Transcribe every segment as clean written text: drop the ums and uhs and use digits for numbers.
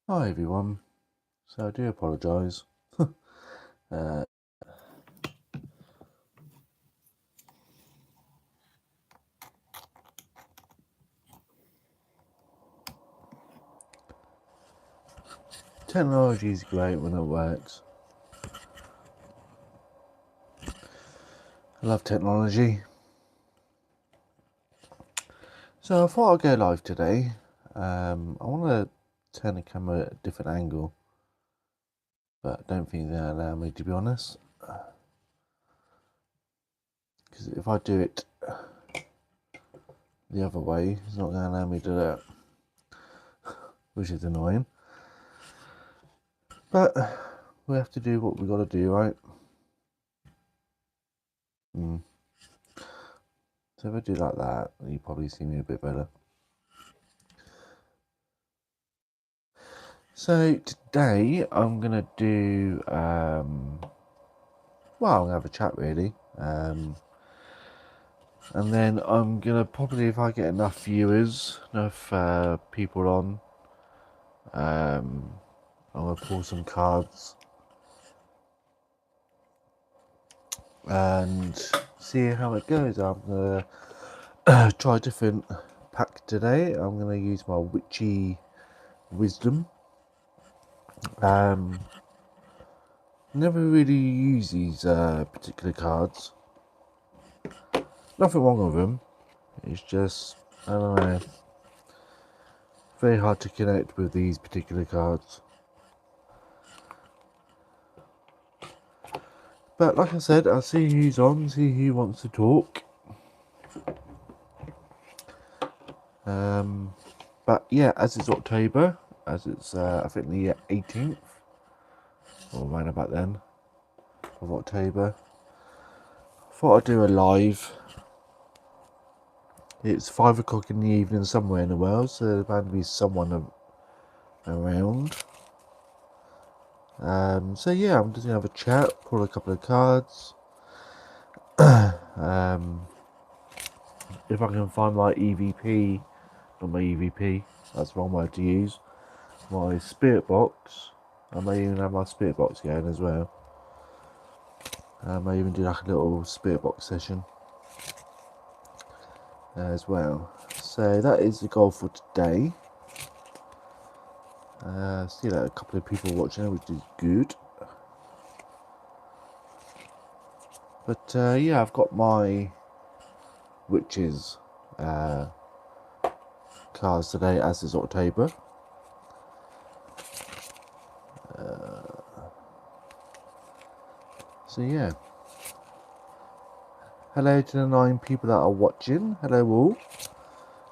Hi everyone. So I do apologise. uh, Technology is great when it works. I love technology. So I thought I'd go live today. I want to turn the camera at a different angle, but I don't think they'll allow me, to be honest. Because if I do it the other way, it's not going to allow me to do that, which is annoying. But we have to do what we got to do, right? So if I do like that, you probably see me a bit better. So today I'm gonna do I'm gonna have a chat really, and then I'm gonna probably, if I get enough viewers, enough people on, I'm gonna pull some cards and see how it goes. I'm gonna try a different pack today. I'm gonna use my witchy wisdom. Never really use these particular cards. Nothing wrong with them. It's just, I don't know, very hard to connect with these particular cards. But like I said, I'll see who's on, see who wants to talk. But yeah, as it's October, as it's I think the 18th, or around about then, of October, I thought I'd do a live. It's 5 o'clock in the evening somewhere in the world, so there's bound to be someone around. So yeah, I'm just gonna have a chat, pull a couple of cards. If I can find my EVP, not my EVP, that's the wrong word to use, my spirit box. I may even have my spirit box going as well. I may even do like a little spirit box session as well. So that is the goal for today. See that a couple of people watching, which is good. But yeah, I've got my witches cards today, as is October. So yeah. Hello to the 9 people that are watching. Hello all.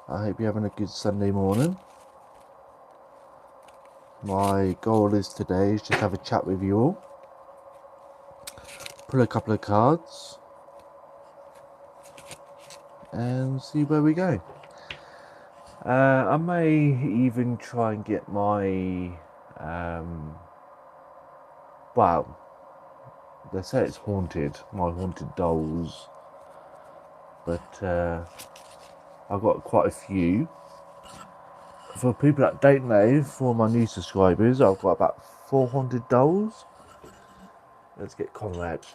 I hope you're having a good Sunday morning. My goal is today is just have a chat with you all. Pull a couple of cards. And see where we go. I may even try and get my well, they say it's haunted, my haunted dolls, but I've got quite a few. For people that don't know, for my new subscribers, I've got about 4 haunted dolls. Let's get Conrad.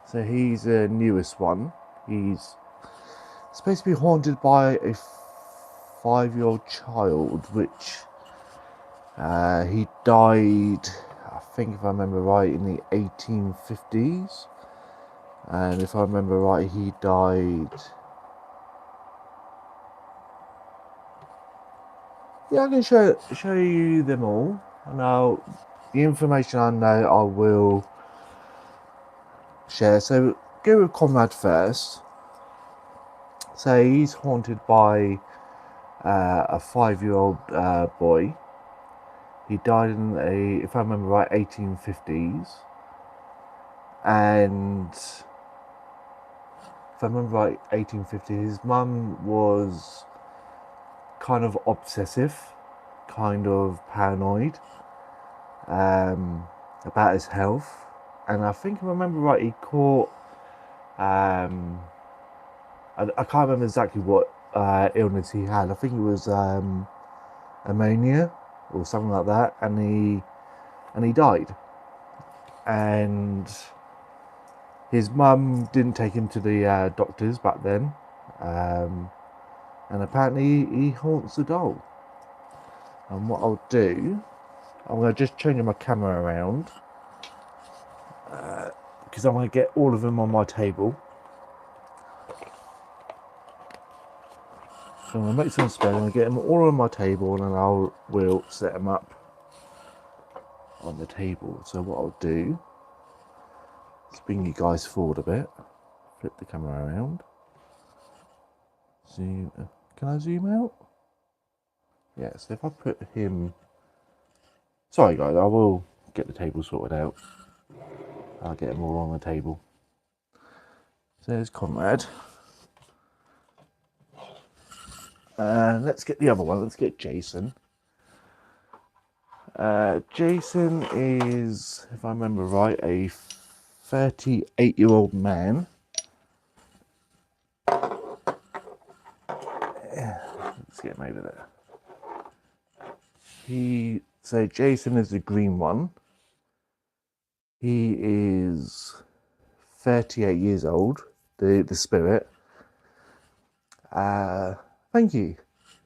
So he's the newest one. He's supposed to be haunted by a 5-year-old child, which he died, I think if I remember right, in the 1850s. And if I remember right, he died... Yeah, I can show you them all. Now, the information I know, I will share. So, go with Conrad first. So, he's haunted by a 5-year-old boy. He died in if I remember right, 1850s. And if I remember right, 1850s, his mum was kind of obsessive, kind of paranoid about his health. And I think if I remember right, he caught, I can't remember exactly what illness he had. I think it was ammonia. or something like that, and he died. And his mum didn't take him to the doctors back then, and apparently he haunts the doll. And what I'll do, I'm going to just change my camera around, because I'm going to get all of them on my table. So I'm going to make some space, I'm going to get them all on my table, and then we'll set them up on the table. So what I'll do is bring you guys forward a bit, flip the camera around, zoom. Can I zoom out? Yeah, so if I put him, sorry guys, I will get the table sorted out. I'll get them all on the table. So there's Conrad. Let's get the other one, let's get Jason. Jason is, if I remember right, a 38-year-old man. Let's get him over there. So Jason is the green one. He is 38 years old, the spirit. Thank you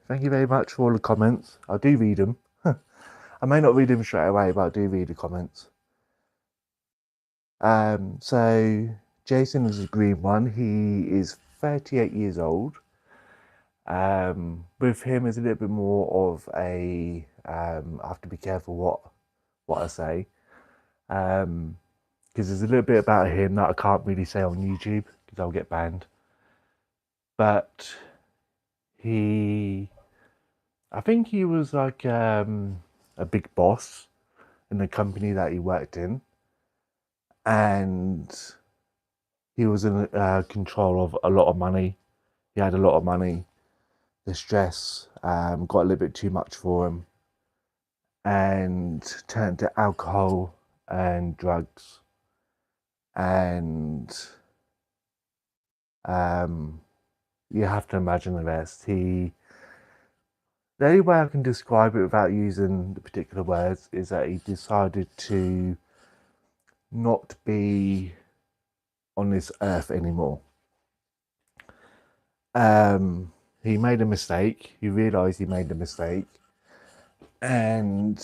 very much for all the comments. I do read them. I may not read them straight away, but I do read the comments. So Jason is the green one. He is 38 years old. With him is a little bit more of a, I have to be careful what I say, because there's a little bit about him that I can't really say on YouTube because I'll get banned. But I think he was like a big boss in the company that he worked in, and he was in control of a lot of money. He had a lot of money. The stress got a little bit too much for him, and turned to alcohol and drugs, and you have to imagine the rest. The only way I can describe it without using the particular words is that he decided to not be on this earth anymore. He made a mistake. He realized he made a mistake, and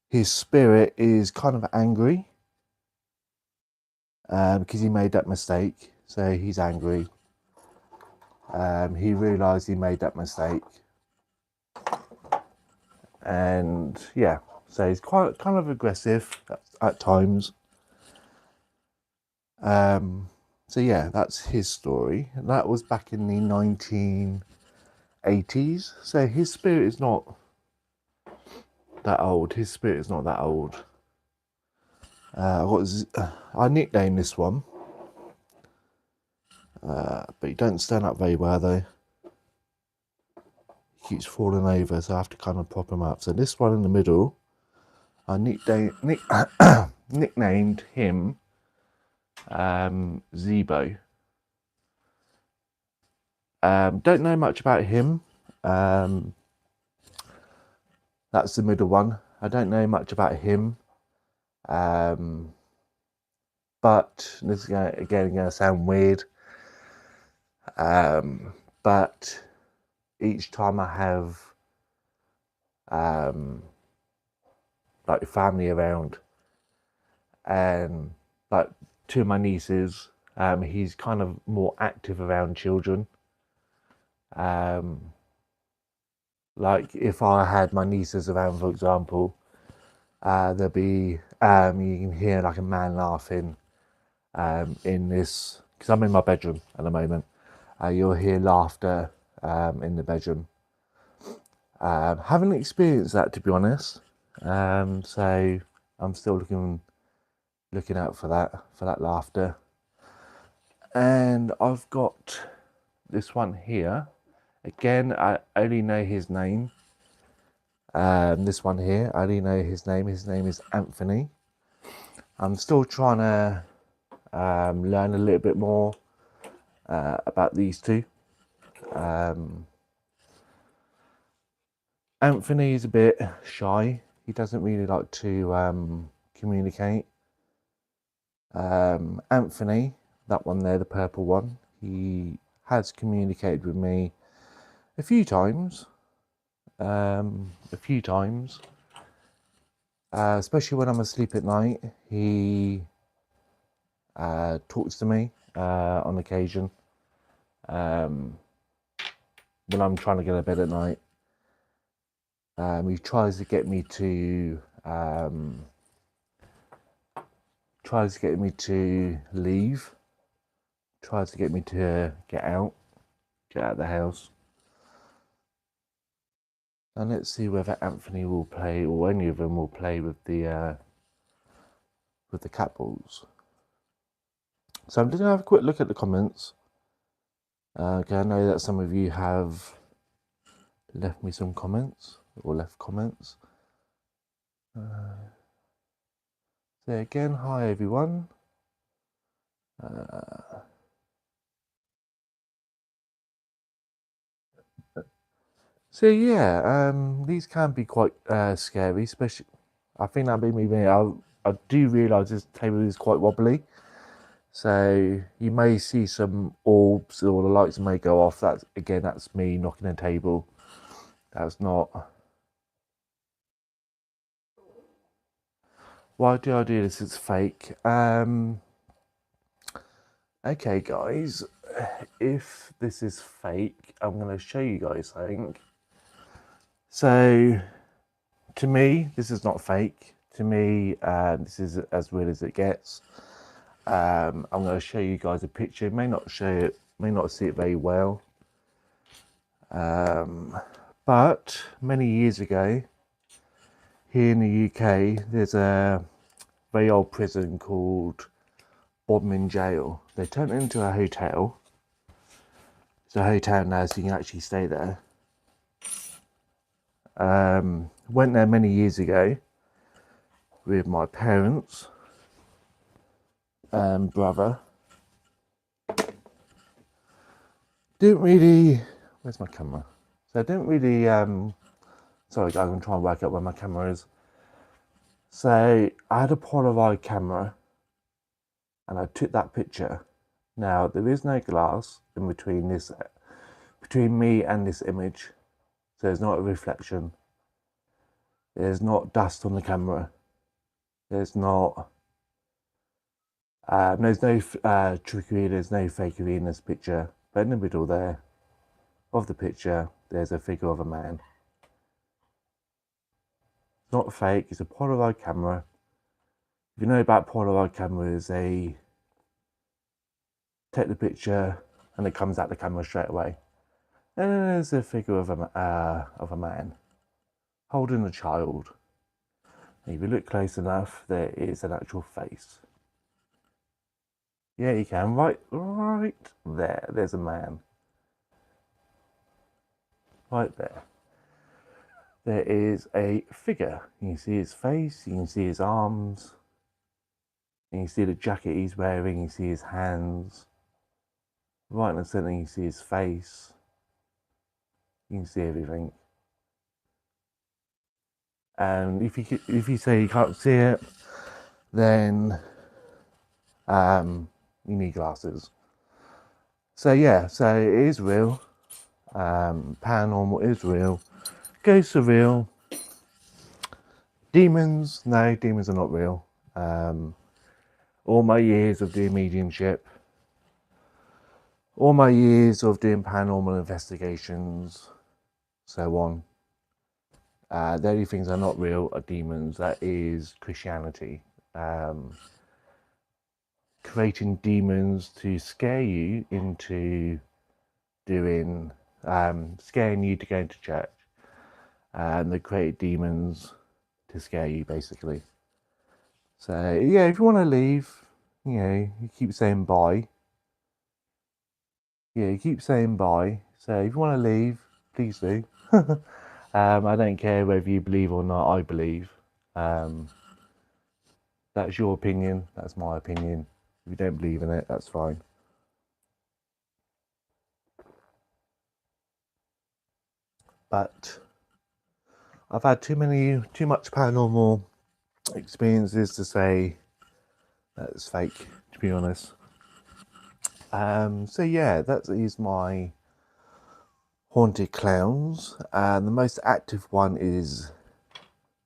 his spirit is kind of angry because he made that mistake. So he's angry. He realized he made that mistake, and yeah, so he's quite kind of aggressive at times. So yeah, that's his story. And that was back in the 1980s. So his spirit is not that old. His spirit is not that old. I nicknamed this one, but he don't stand up very well though. He keeps falling over, so I have to kind of prop him up. So this one in the middle, I nicknamed him Zebo. Don't know much about him. That's the middle one. I don't know much about him. But this is again going to sound weird. But each time I have like family around, and like two of my nieces, he's kind of more active around children. Like if I had my nieces around, for example, there'll be you can hear like a man laughing in this, because I'm in my bedroom at the moment. You'll hear laughter in the bedroom. Haven't experienced that, to be honest. So I'm still looking out for that laughter. And I've got this one here. Again, I only know his name. This one here, I only know his name. His name is Anthony. I'm still trying to learn a little bit more about these two. Anthony is a bit shy. He doesn't really like to communicate. Anthony, that one there, the purple one, he has communicated with me a few times. Especially when I'm asleep at night. He talks to me on occasion. When I'm trying to get to bed at night. He tries to get me to leave, tries to get me to get out of the house. And let's see whether Anthony will play, or any of them will play with the cat balls. So I'm just gonna have a quick look at the comments. Okay, I know that some of you have left me some comments, or left comments. So again, hi everyone. So yeah, these can be quite scary, especially. I think that made me. I do realise this table is quite wobbly, so you may see some orbs or the lights may go off. That's me knocking a table. That's not. Why do I do this? It's fake. Okay, guys, if this is fake, I'm going to show you guys something. So, to me, this is not fake. To me, this is as real as it gets. I'm going to show you guys a picture. May not see it very well. But many years ago, here in the UK, there's a very old prison called Bodmin Jail. They turned it into a hotel. It's a hotel now, so you can actually stay there. Went there many years ago with my parents and brother. Didn't really. Where's my camera? So I didn't really. Sorry, I'm gonna try and work out where my camera is. So I had a Polaroid camera, and I took that picture. Now there is no glass in between me and this image, so there's not a reflection. There's not dust on the camera. There's not. There's no trickery. There's no fakery in this picture. But in the middle there of the picture, there's a figure of a man. It's not fake. It's a Polaroid camera. If you know about Polaroid cameras, they take the picture and it comes out the camera straight away. And then there's a figure of a man holding a child. And if you look close enough, there is an actual face. Yeah, you can. Right there. There's a man. Right there. There is a figure. You can see his face. You can see his arms. And you see the jacket he's wearing. You see his hands. Right in the center, you see his face. You can see everything. And if you say you can't see it, then you need glasses. So yeah, so it is real. Paranormal is real. Ghosts are real. Demons, no, demons are not real. All my years of doing mediumship, all my years of doing paranormal investigations, so on. The only things that are not real are demons. That is Christianity. Creating demons to scare you into doing, scaring you to go into church. And they create demons to scare you, basically. So, yeah, if you want to leave, you keep saying bye. Yeah, you keep saying bye. So, if you want to leave, please do. I don't care whether you believe or not, I believe. That's your opinion, that's my opinion. If you don't believe in it, that's fine. But I've had too much paranormal experiences to say that it's fake, to be honest. So yeah, that is my haunted clowns, and the most active one is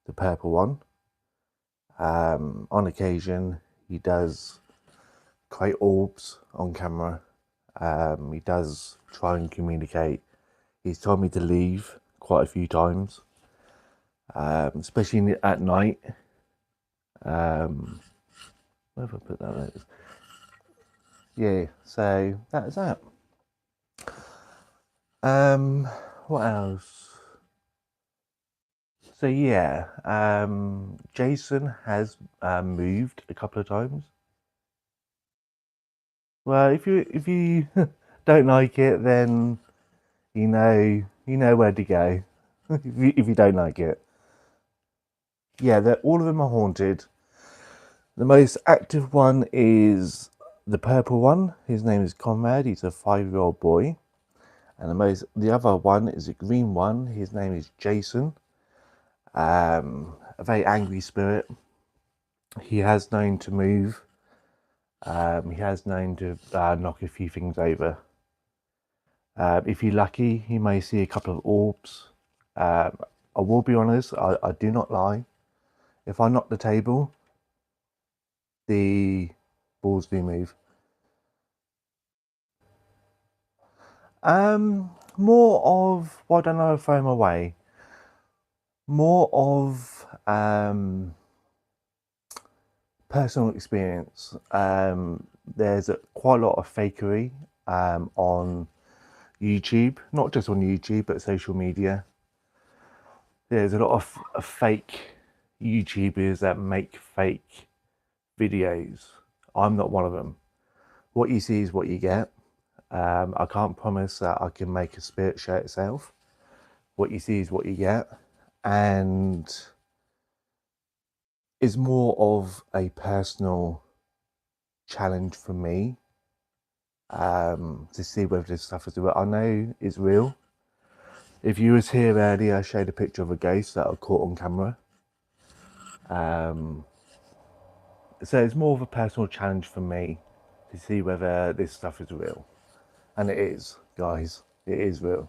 the purple one. On occasion, he does create orbs on camera. He does try and communicate. He's told me to leave quite a few times, especially at night. Where have I put that? Yeah, so that's that. What else? So yeah, Jason has moved a couple of times. Well, if you don't like it, then you know where to go. If you don't like it, yeah, all of them are haunted. The most active one is the purple one. His name is Conrad. He's a 5-year-old boy, and the other one is a green one. His name is Jason. A very angry spirit. He has known to move. He has known to knock a few things over. If you're lucky, you may see a couple of orbs. I will be honest, I do not lie. If I knock the table, the balls do move. More of, well, I don't know if I'm away. More of personal experience. There's quite a lot of fakery on YouTube, not just on YouTube, but social media. There's a lot of fake YouTubers that make fake videos. I'm not one of them. What you see is what you get. I can't promise that I can make a spirit show itself. What you see is what you get, and is more of a personal challenge for me to see whether this stuff is real. I know it's real. If you was here earlier, I showed a picture of a ghost that I caught on camera. So it's more of a personal challenge for me to see whether this stuff is real. And it is, guys. It is real.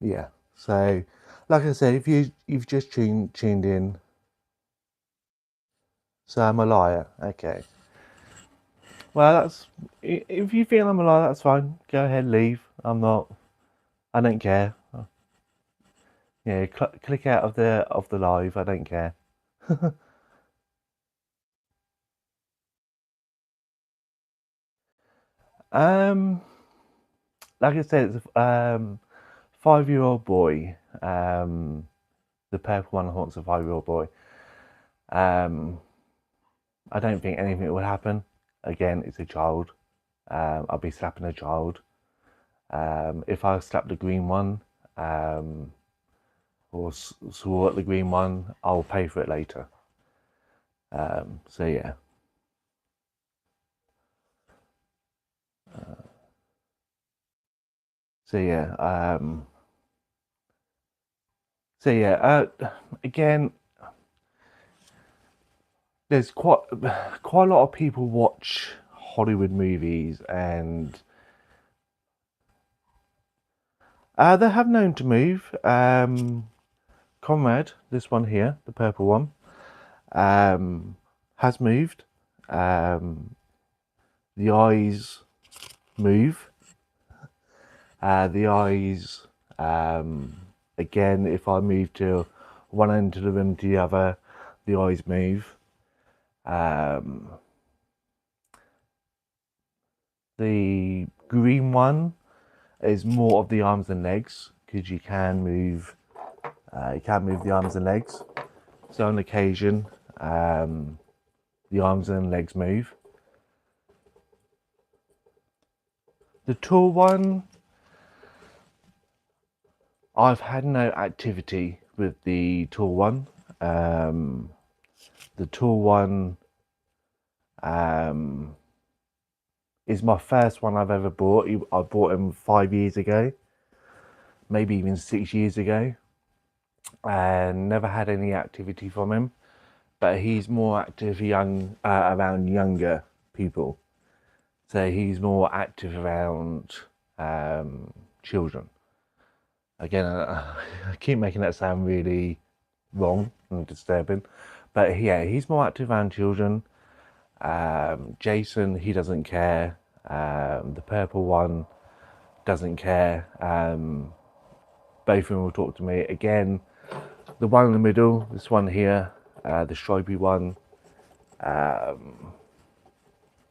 Yeah. So, like I said, if you've just tuned in, so I'm a liar. Okay. Well, that's if you feel I'm a liar, that's fine. Go ahead, leave. I'm not. I don't care. Yeah, click out of the live. I don't care. um, like I said, it's a 5-year-old boy. The purple one haunts a 5-year-old boy. I don't think anything will happen. Again, it's a child. I'll be slapping a child. If I slap the green one, or swore at the green one, I'll pay for it later. So yeah. So yeah. So yeah. Again, there's quite a lot of people watch Hollywood movies, and they have known to move. Conrad, this one here, the purple one, has moved. The eyes move. The eyes, again, if I move to one end of the room to the other, the eyes move. The green one is more of the arms and legs, because you can move the arms and legs. So on occasion, the arms and legs move. The tall one, I've had no activity with the tall one. The tall one is my first one I've ever bought. I bought him 5 years ago. maybe even 6 years ago, and never had any activity from him. But he's more active around younger people. So he's more active around children. Again, I keep making that sound really wrong and disturbing, but yeah, he's more active around children. Jason, he doesn't care. The purple one doesn't care. Both of them will talk to me. Again, the one in the middle, this one here, the stripy one,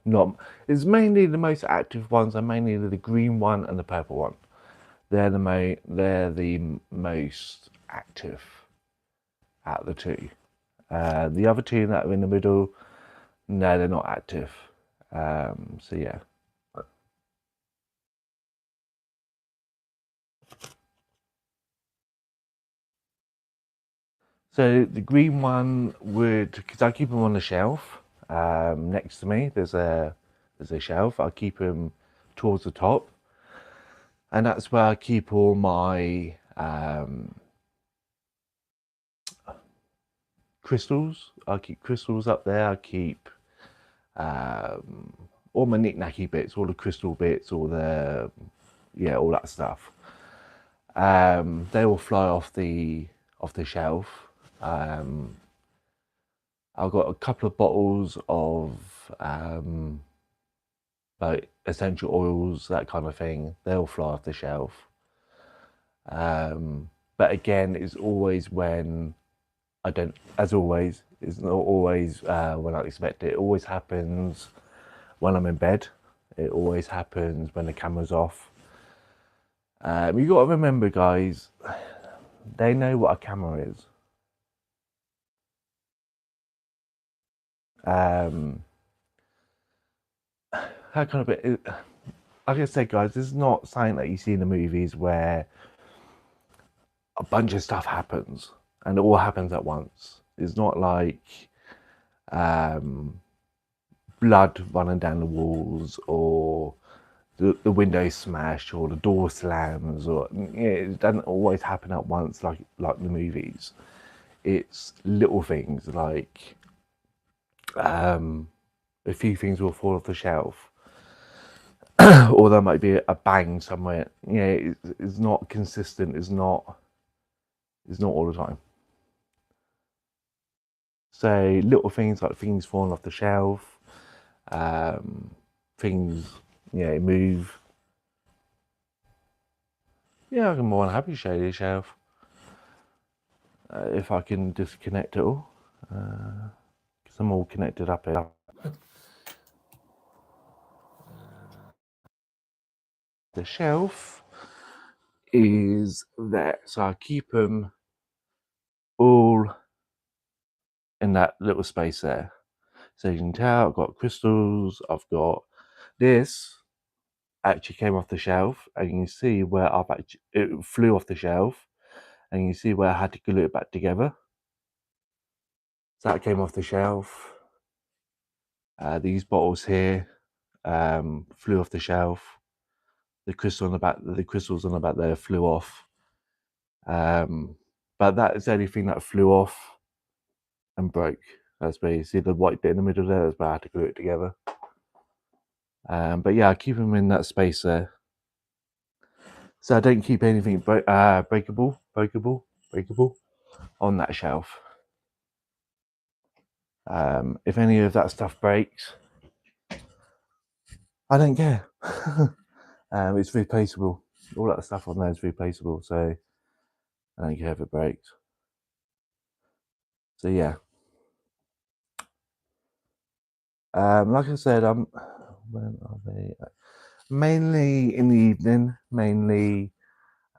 not. It's mainly the most active ones are mainly the green one and the purple one. They're the most active out of the two. The other two that are in the middle, no, they're not active. So yeah. So the green one would, because I keep them on the shelf next to me. There's a shelf. I keep them towards the top, and that's where I keep all my crystals. I keep crystals up there. I keep all my knick-knacky bits, all the crystal bits, all that stuff. They will fly off the shelf. I've got a couple of bottles of like essential oils, that kind of thing. They'll fly off the shelf. But again, it's always when I don't. As always, it's not always when I expect it. It always happens when I'm in bed. It always happens when the camera's off. You got to remember, guys, they know what a camera is. How kind of it? Like I said, guys, this is not something that you see in the movies where a bunch of stuff happens and it all happens at once. It's not like blood running down the walls or the window smashed or the door slams, or it doesn't always happen at once like the movies. It's little things like a few things will fall off the shelf, or there might be a bang somewhere. It's not consistent. It's not all the time. So little things like things falling off the shelf, things move. Yeah, I'm more than happy to show you the shelf if I can disconnect it all, because I'm all connected up here. The shelf is there, so I keep them all in that little space there. So you can tell I've got crystals. I've got this actually came off the shelf, and you can see where it flew off the shelf, and you can see where I had to glue it back together. So that came off the shelf. These bottles here flew off the shelf. The crystals on the back there flew off. But that is the only thing that flew off and broke. That's where you see the white bit in the middle there. That's where I had to glue it together. But yeah, I keep them in that space there. So I don't keep anything breakable on that shelf. If any of that stuff breaks, I don't care. It's replaceable. All that stuff on there is replaceable, so I don't care if it breaks. So yeah. Like I said, when are they? Mainly in the evening, mainly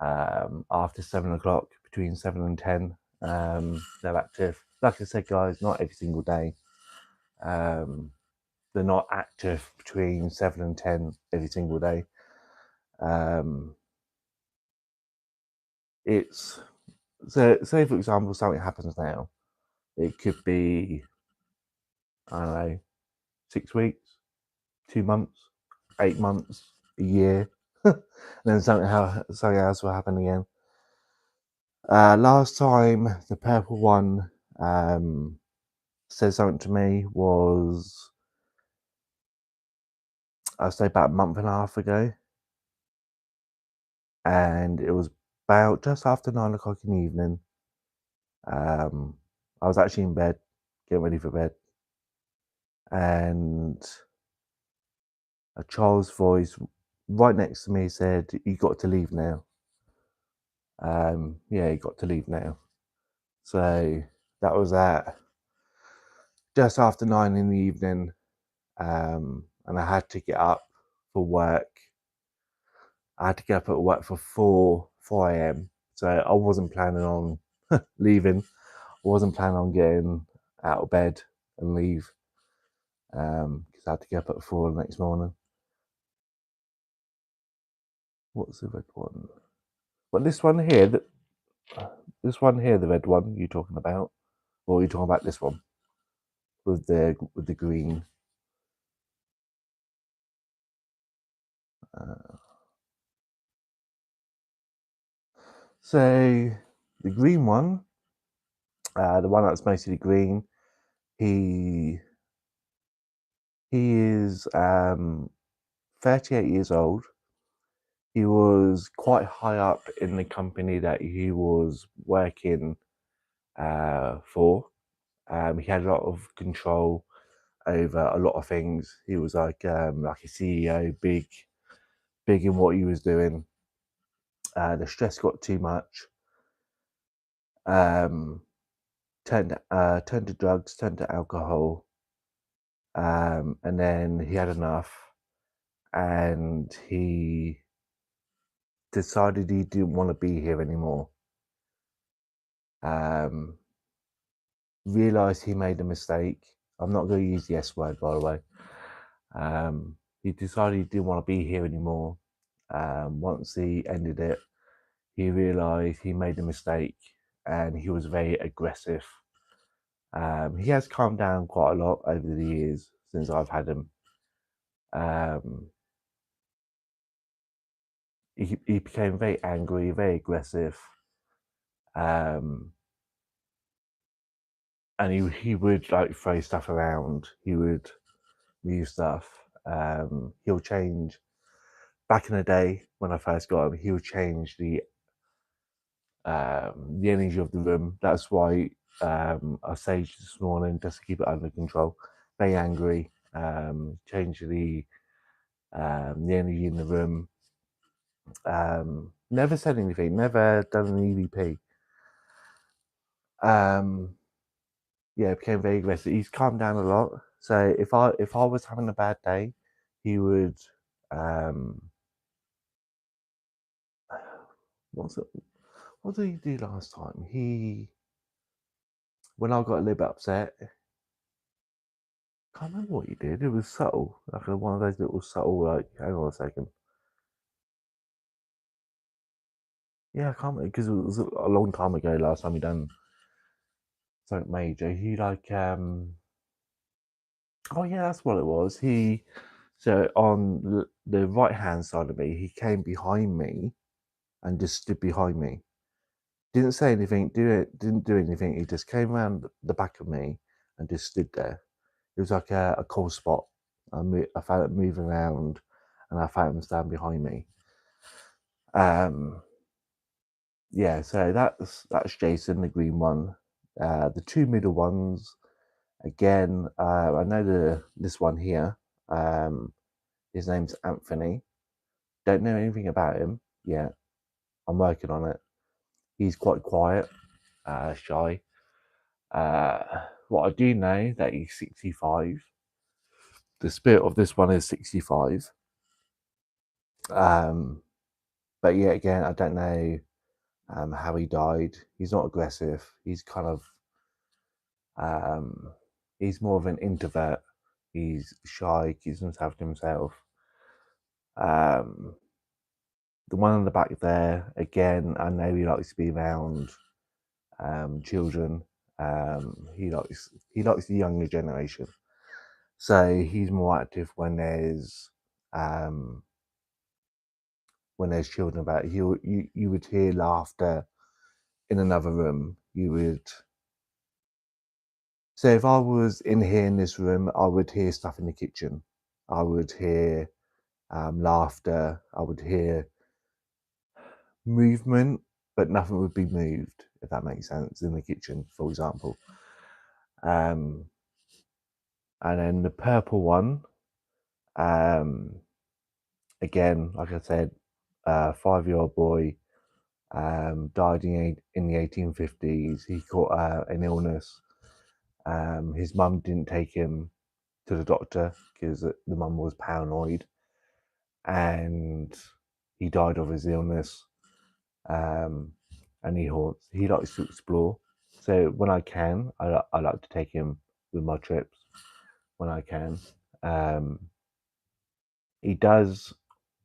after 7 o'clock, between 7 and 10. They're active. Like I said, guys, not every single day. They're not active between 7 and 10 every single day. It's so say for example something happens now. It could be, I don't know, 6 weeks, 2 months, 8 months, a year. and then something else will happen again. Last time the purple one said something to me was, I'd say about a month and a half ago, and it was about just after 9 o'clock in the evening. I was actually in bed, getting ready for bed, and a child's voice right next to me said, "You got to leave now." Yeah, you got to leave now. So that was at just after 9 in the evening, and I had to get up for work. I had to get up at work for 4 a.m. So I wasn't planning on leaving. I wasn't planning on getting out of bed and leave, because I had to get up at 4 the next morning. What's the red one? Well, this one here, the red one you're talking about, or are you talking about this one with the green? So the green one, the one that's mostly green, he is 38 years old. He was quite high up in the company that he was working for. He had a lot of control over a lot of things. He was like a CEO, big in what he was doing. The stress got too much. Turned to drugs, turned to alcohol, and then he had enough, and he decided he didn't want to be here anymore. Realized he made a mistake. I'm not going to use the S word, by the way. He decided he didn't want to be here anymore. Once he ended it, he realized he made a mistake, and he was very aggressive. He has calmed down quite a lot over the years since I've had him. He became very angry, very aggressive, and he would like throw stuff around. He would move stuff. He'll change. Back in the day when I first got him, he would change the energy of the room. That's why I saged this morning just to keep it under control. Very angry. Change the energy in the room. Never said anything. Never done an EVP. Yeah, became very aggressive. He's calmed down a lot. So if I was having a bad day, he would what did he do last time? When I got a little bit upset, can't remember what he did. It was subtle, like one of those little subtle. Like, hang on a second. Yeah, I can't remember because it was a long time ago. Last time he done something major. He like oh yeah, that's what it was. So on the right hand side of me, he came behind me and just stood behind me. Didn't say anything. Didn't do anything. He just came around the back of me and just stood there. It was like a cold spot. I found it moving around, and I found him stand behind me. Yeah, so that's Jason, the green one. The two middle ones, again, I know this one here. His name's Anthony. Don't know anything about him yet. I'm working on it. He's quite quiet, shy. What I do know that he's 65. The spirit of this one is 65. But yeah, again, I don't know how he died. He's not aggressive. He's kind of he's more of an introvert. He's shy, keeps himself to himself. The one on the back there, again, I know he likes to be around children. He likes the younger generation. So he's more active when there's when there's children about. You would hear laughter in another room. You would. So if I was in here in this room, I would hear stuff in the kitchen. I would hear laughter. I would hear movement, but nothing would be moved, if that makes sense, in the kitchen, for example. And then the purple one, again, like I said, 5-year-old boy died in the 1850s. He caught an illness. His mum didn't take him to the doctor because the mum was paranoid, and he died of his illness. And he likes to explore. So when I can, I like to take him with my trips when I can. He does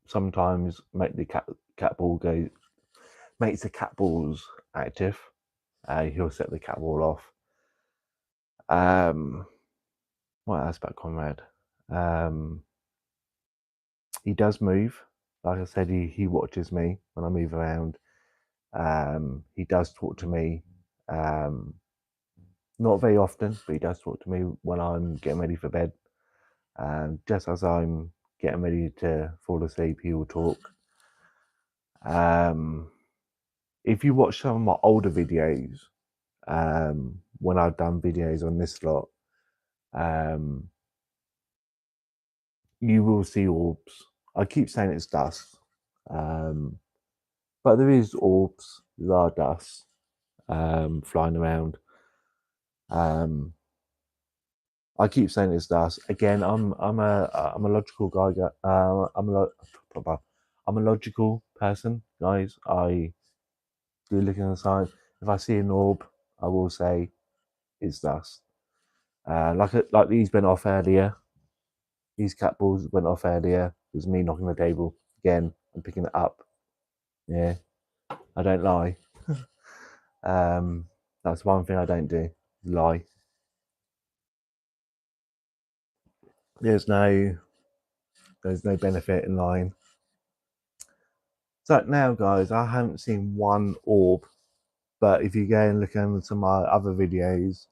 sometimes make the cat ball go, makes the cat balls active. He'll set the cat ball off. What else about Conrad? He does move. Like I said, he watches me when I move around. He does talk to me. Not very often, but he does talk to me when I'm getting ready for bed. Just as I'm getting ready to fall asleep, he will talk. If you watch some of my older videos, when I've done videos on this lot, you will see orbs. I keep saying it's dust, but there is orbs. There are dust flying around. I keep saying it's dust. Again, I'm a logical guy. I'm a logical person, guys. I do look in the science. If I see an orb, I will say it's dust. Like these went off earlier. These cat balls went off earlier. It was me knocking the table again and picking it up. Yeah, I don't lie. That's one thing I don't do. Lie. There's no benefit in lying. So now, guys, I haven't seen one orb, but if you go and look into my other videos,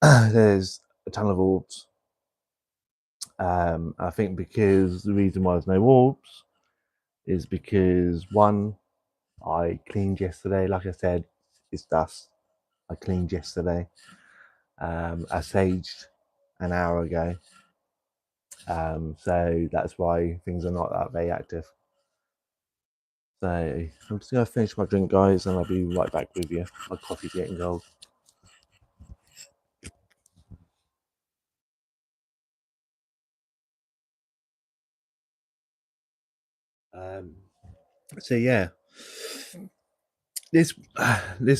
there's a ton of orbs. I think because the reason why there's no orbs is because one, I cleaned yesterday. Like I said, it's dust. I cleaned yesterday. I saged an hour ago. So that's why things are not that very active. So I'm just going to finish my drink, guys, and I'll be right back with you. My coffee's getting cold. So yeah, this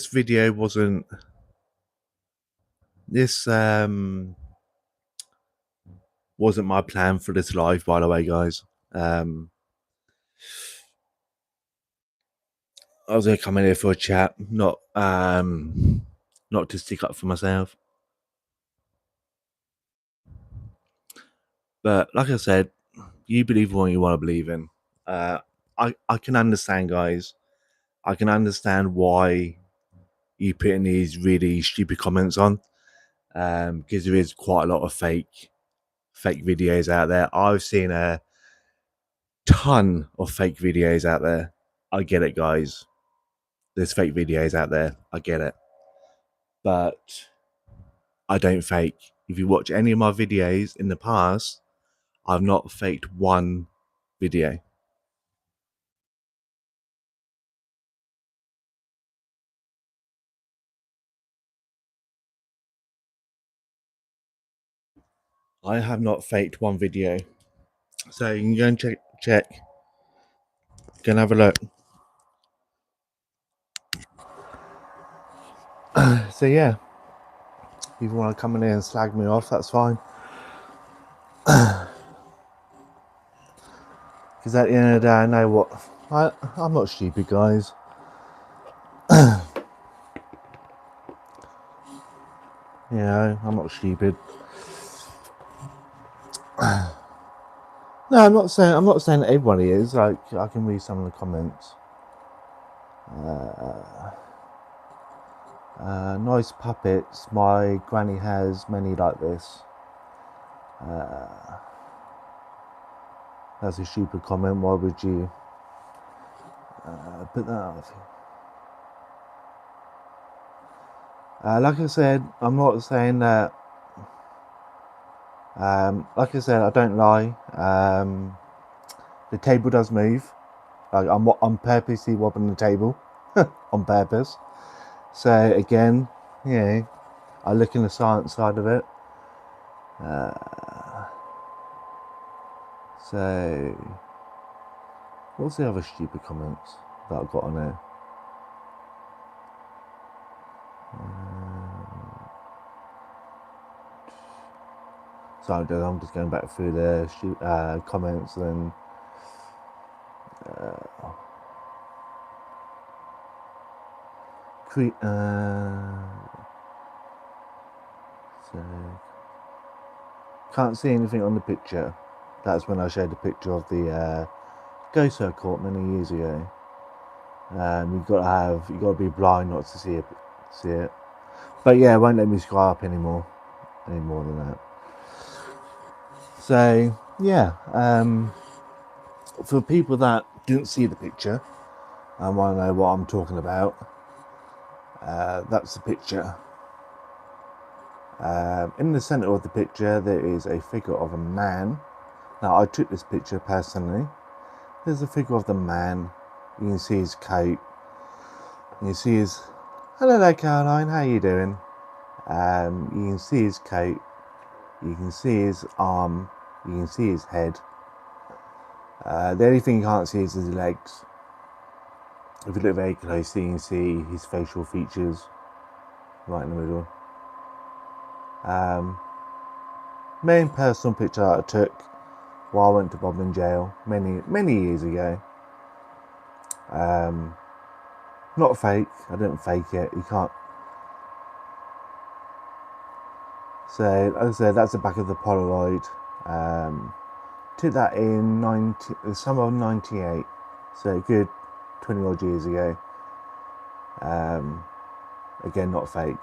video wasn't wasn't my plan for this live, by the way, guys. I was gonna come in here for a chat, not to stick up for myself. But like I said, you believe what you want to believe in. I can understand, guys. I can understand why you putting these really stupid comments on, because there is quite a lot of fake videos out there. I've seen a ton of fake videos out there. I get it, guys. There's fake videos out there. I get it. But I don't fake. If you watch any of my videos in the past, I've not faked one video. I have not faked one video. So you can go and check. Go and have a look. So yeah, if you want to come in here and slag me off, that's fine. Because at the end of the day, I know what I'm not stupid, guys. You know, I'm not stupid. No, I'm not saying that everybody is. Like, I can read some of the comments. Nice puppets. My granny has many like this. That's a stupid comment. Why would you put that up? Like I said, I'm not saying that. Like I said, I don't lie. The table does move. Like, I'm purposely wobbling the table on purpose. So again, I look in the science side of it. So, what's the other stupid comments that I've got on there? So I'm just going back through the comments and so can't see anything on the picture. That's when I showed the picture of the ghost I caught many years ago. You've got to be blind not to see it. But yeah, it won't let me scroll up any more than that. So yeah, for people that didn't see the picture and want to know what I'm talking about, that's the picture. In the centre of the picture, there is a figure of a man. Now, I took this picture personally. There's a figure of the man. You can see his coat. You can see his. Hello there, Caroline. How you doing? You can see his coat. You can see his arm. You can see his head. The only thing you can't see is his legs. If you look very closely, you can see his facial features right in the middle. Main personal picture that I took while I went to Bodmin jail many years ago. Not fake. I didn't fake it. You can't. So, as I said, that's the back of the Polaroid. Took that in the summer of '98. So a good 20 odd years ago. Again, not fake.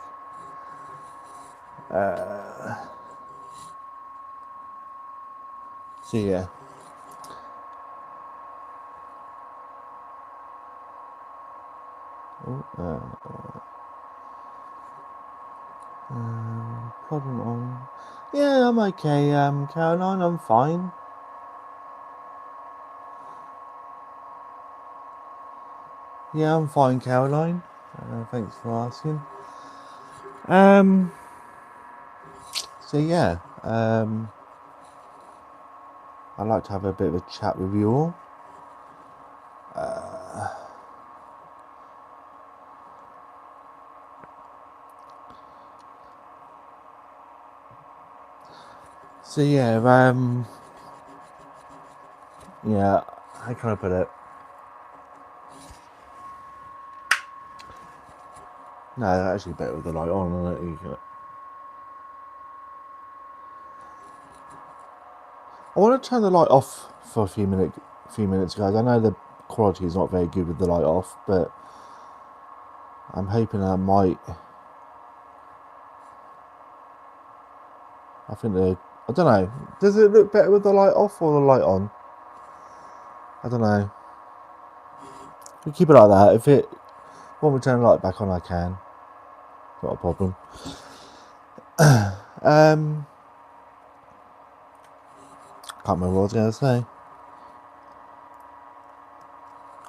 So yeah. Plodding on. Yeah, I'm okay, Caroline, I'm fine. Yeah, I'm fine, Caroline. Thanks for asking. So yeah, I'd like to have a bit of a chat with you all. So yeah, how can I put it? No, actually better with the light on, isn't it? I want to turn the light off for a few minutes, guys. I know the quality is not very good with the light off, but I'm hoping I might. I don't know. Does it look better with the light off or the light on? I don't know. We keep it like that. If it want me to turn the light back on, I can. Not a problem. Can't remember what I was going to say.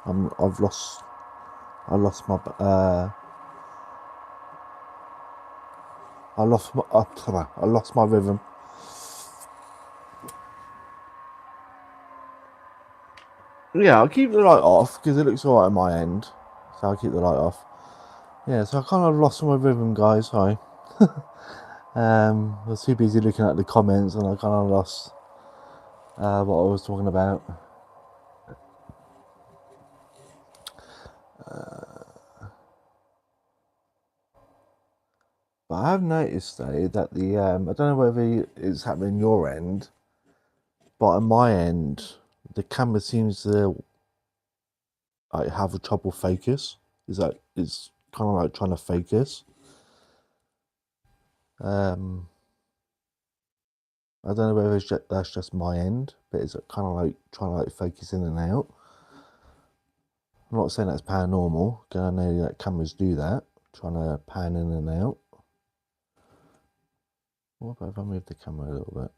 I've lost my I lost my rhythm. Yeah, I'll keep the light off because it looks alright on my end. So I'll keep the light off. Yeah, so I kind of lost my rhythm, guys. Sorry. I was too busy looking at the comments and I kind of lost what I was talking about. But I have noticed though that the I don't know whether it's happening your end, but on my end, the camera seems to like have a trouble focus. It's kind of like trying to focus. I don't know whether that's just my end, but it's kind of like trying to like focus in and out. I'm not saying that's paranormal, because I know that cameras do that, trying to pan in and out. What about if I move the camera a little bit?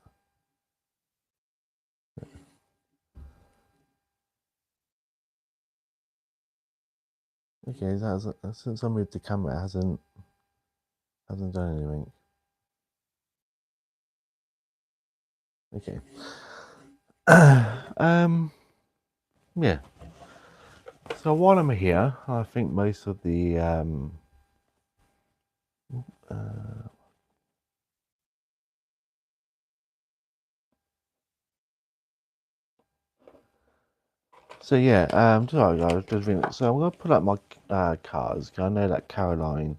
Okay, since I moved the camera, it hasn't done anything. Okay. Yeah. So while I'm here, I think most of the so yeah, sorry guys, just reading. So I'm gonna put up my cards. I know that Caroline,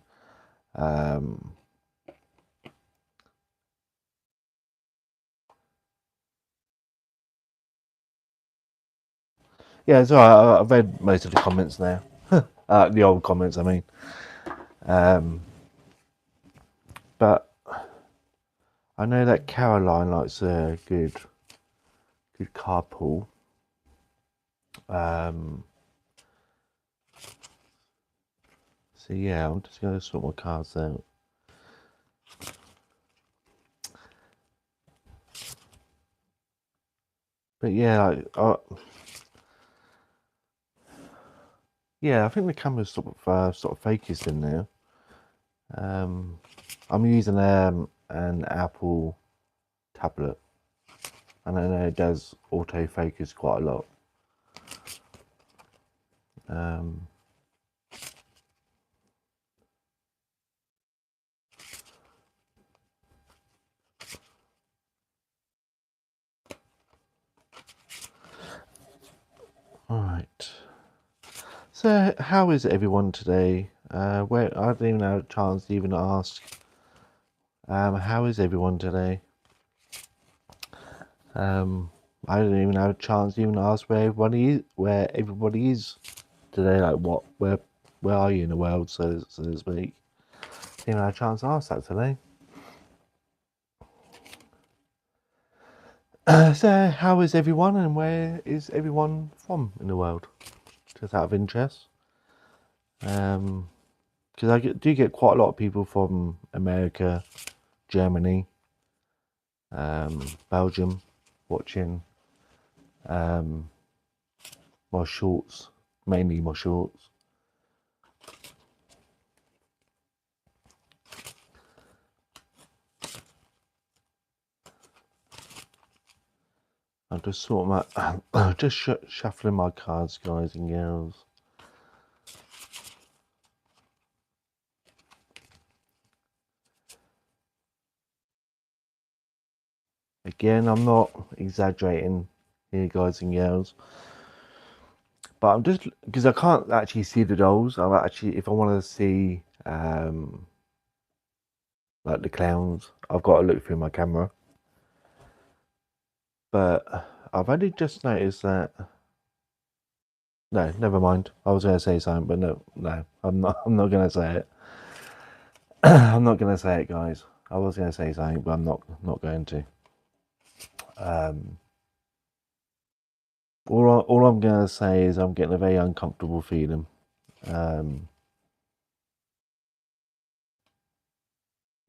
yeah, so I've read most of the comments now. The old comments, I mean. But I know that Caroline likes a good card pull. So yeah, I'm just going to sort my cards out. But yeah, yeah, I think the camera's sort of focused in there. I'm using an Apple tablet, and I know it does autofocus quite a lot. All right. So, how is everyone today? Where I didn't even have a chance to even ask. How is everyone today? I didn't even have a chance to even ask where everybody is today. Like, where are you in the world, so to speak? Didn't have a chance to ask that today. So, how is everyone, and where is everyone from in the world? Just out of interest. Because I do get quite a lot of people from America, Germany, Belgium, watching my shorts, mainly my shorts. I'm just sort of just shuffling my cards, guys and girls. Again, I'm not exaggerating here, guys and girls, but I'm just, because I can't actually see the dolls. I'm actually, if I want to see like the clowns, I've got to look through my camera. But I've only just noticed that. No, never mind. I was going to say something, but no, I'm not. I'm not going to say it. I'm not going to say it, guys. I was going to say something, but I'm not going to. All I'm going to say is I'm getting a very uncomfortable feeling.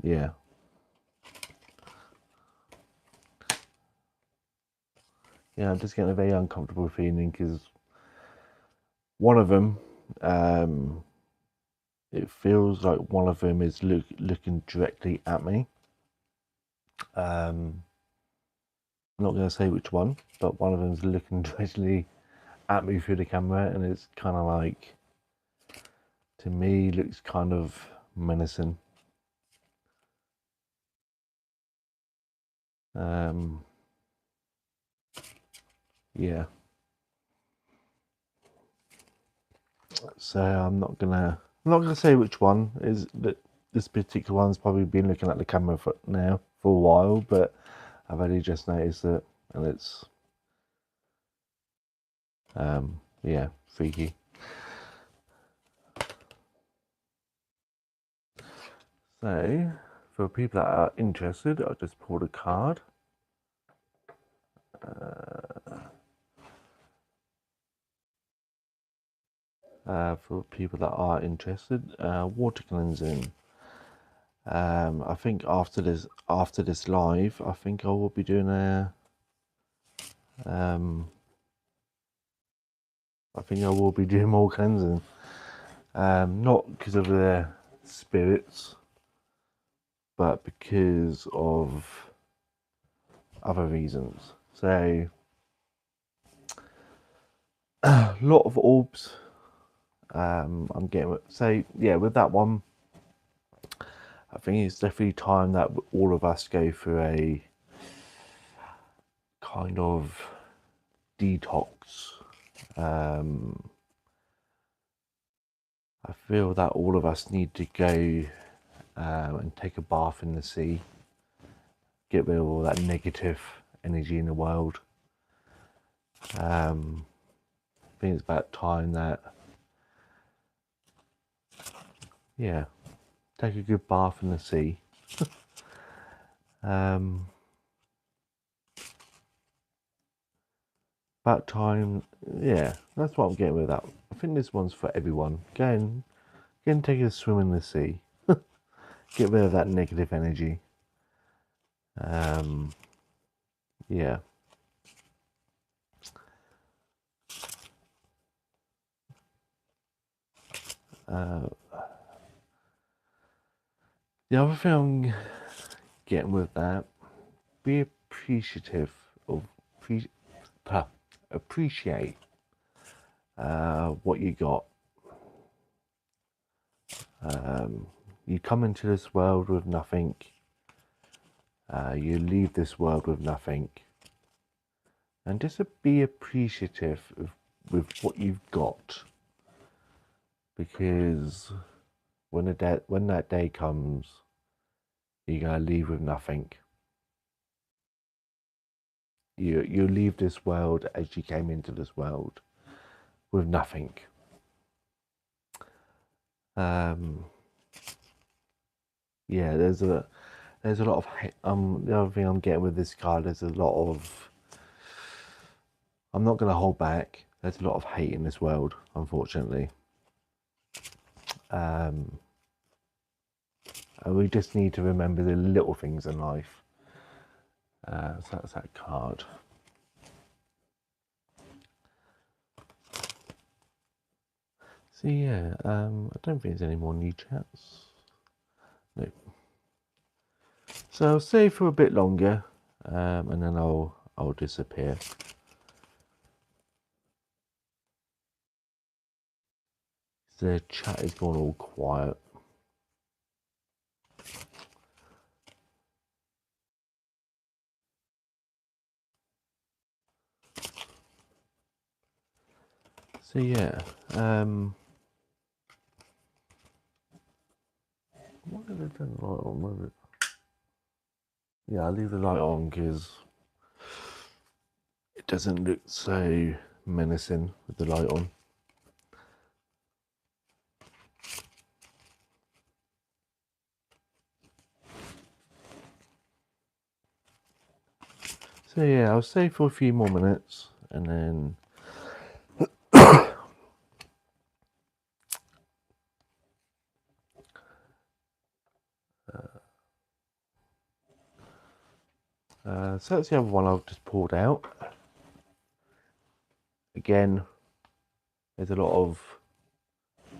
Yeah. Yeah, I'm just getting a very uncomfortable feeling because one of them, it feels like one of them is looking directly at me. I'm not going to say which one, but one of them is looking directly at me through the camera, and it's kind of like, to me, looks kind of menacing. Yeah. So I'm not gonna say which one is that. This particular one's probably been looking at the camera for a while, but I've only just noticed it. and it's yeah, freaky. So for people that are interested, I just pulled a card. For people that are interested, water cleansing. I think after this live, I think I will be doing a I think I will be doing more cleansing. Not because of the spirits, but because of other reasons. So a lot of orbs. I'm getting so yeah. With that one, I think it's definitely time that all of us go through a kind of detox. I feel that all of us need to go and take a bath in the sea, get rid of all that negative energy in the world. I think it's about time that, yeah, take a good bath in the sea. About time, yeah, that's what I'm getting with that. I think this one's for everyone. Go and take a swim in the sea. Get rid of that negative energy. Yeah. The other thing I'm getting with that, be appreciative of appreciate what you got. You come into this world with nothing. You leave this world with nothing. And just be appreciative with what you've got. Because when that day comes, you're going to leave with nothing. You leave this world as you came into this world, with nothing. Yeah, there's a lot of the other thing I'm getting with this card. There's a lot of, I'm not going to hold back. There's a lot of hate in this world, unfortunately. And we just need to remember the little things in life. So that's that card. So yeah, I don't think there's any more new chats. No. So I'll stay for a bit longer, and then I'll disappear. The chat is going all quiet. So yeah, what did I turn the light on? Was it? Yeah, I'll leave the light on because it doesn't look so menacing with the light on. So yeah, I'll stay for a few more minutes and then so that's the other one I've just pulled out. Again, there's a lot of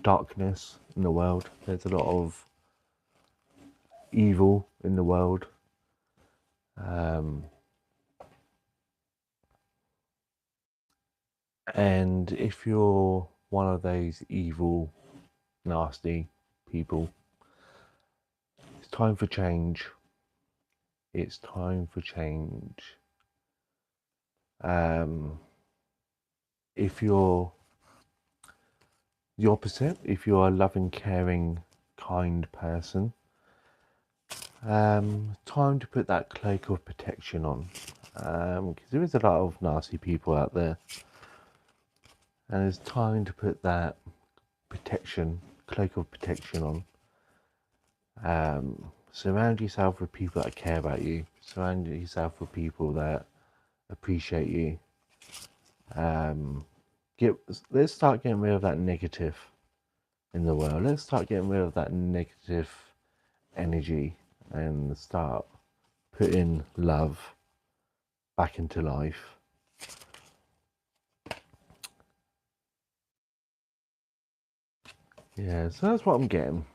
darkness in the world. There's a lot of evil in the world. And if you're one of those evil, nasty people, it's time for change. It's time for change. If you're the opposite, if you're a loving, caring, kind person, time to put that cloak of protection on. because there is a lot of nasty people out there, and it's time to put that cloak of protection on. Surround yourself with people that care about you. Surround yourself with people that appreciate you. Let's start getting rid of that negative in the world. Let's start getting rid of that negative energy and start putting love back into life. Yeah, so that's what I'm getting.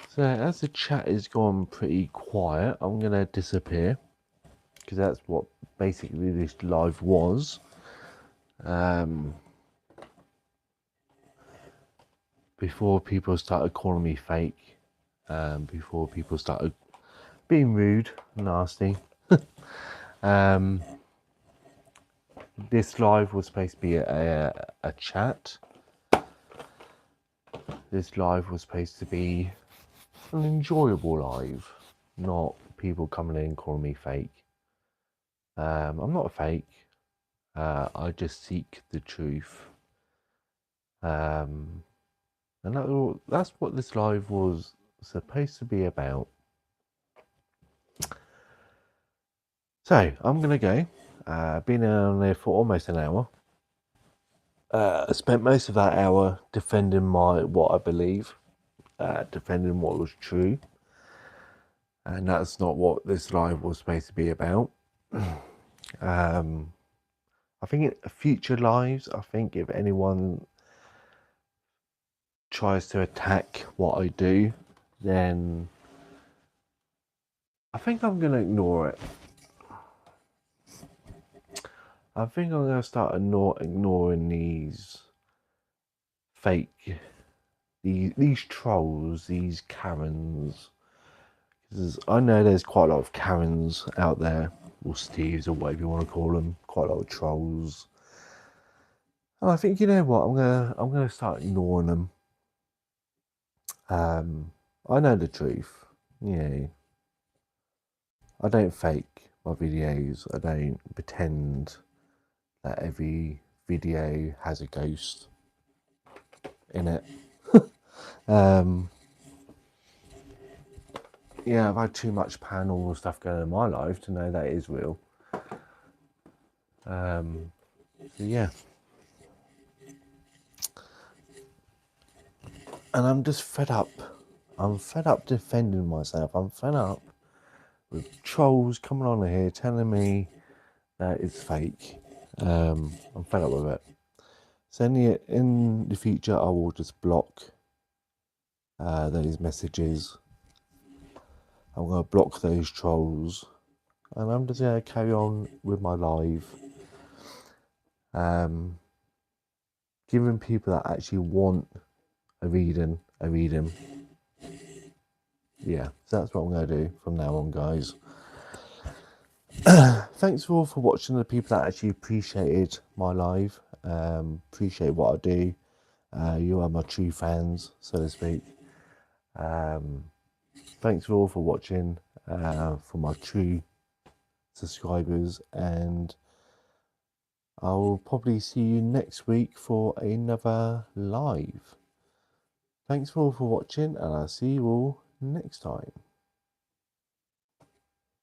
So as the chat is gone pretty quiet, I'm going to disappear, because that's what basically this live was. Before people started calling me fake, before people started being rude, nasty. This live was supposed to be a chat. This live was supposed to be an enjoyable live, not people coming in calling me fake. I'm not a fake. I just seek the truth. And that's what this live was supposed to be about. So I'm gonna go. Been on there for almost an hour. I spent most of that hour defending what I believe, defending what was true, and that's not what this live was supposed to be about. I think in future lives, I think if anyone tries to attack what I do, then I think I'm gonna ignore it. I think I'm gonna start ignoring these fake, these trolls, these Karens. Because I know there's quite a lot of Karens out there, or Steves, or whatever you want to call them. Quite a lot of trolls. And I think, you know what, I'm gonna start ignoring them. I know the truth. You know, I don't fake my videos. I don't pretend that every video has a ghost in it. Yeah, I've had too much paranormal stuff going on in my life to know that it is real. So yeah. And I'm just fed up. I'm fed up defending myself. I'm fed up with trolls coming on here telling me that it's fake. I'm fed up with it. So in the future, I will just block those messages. I'm going to block those trolls, and I'm just going to carry on with my live. Giving people that actually want a reading. Yeah, so that's what I'm going to do from now on, guys. Thanks all for watching. The people that actually appreciated my live, appreciate what I do. You are my true fans, so to speak. Thanks all for watching, for my true subscribers, and I'll probably see you next week for another live. Thanks all for watching, and I'll see you all next time.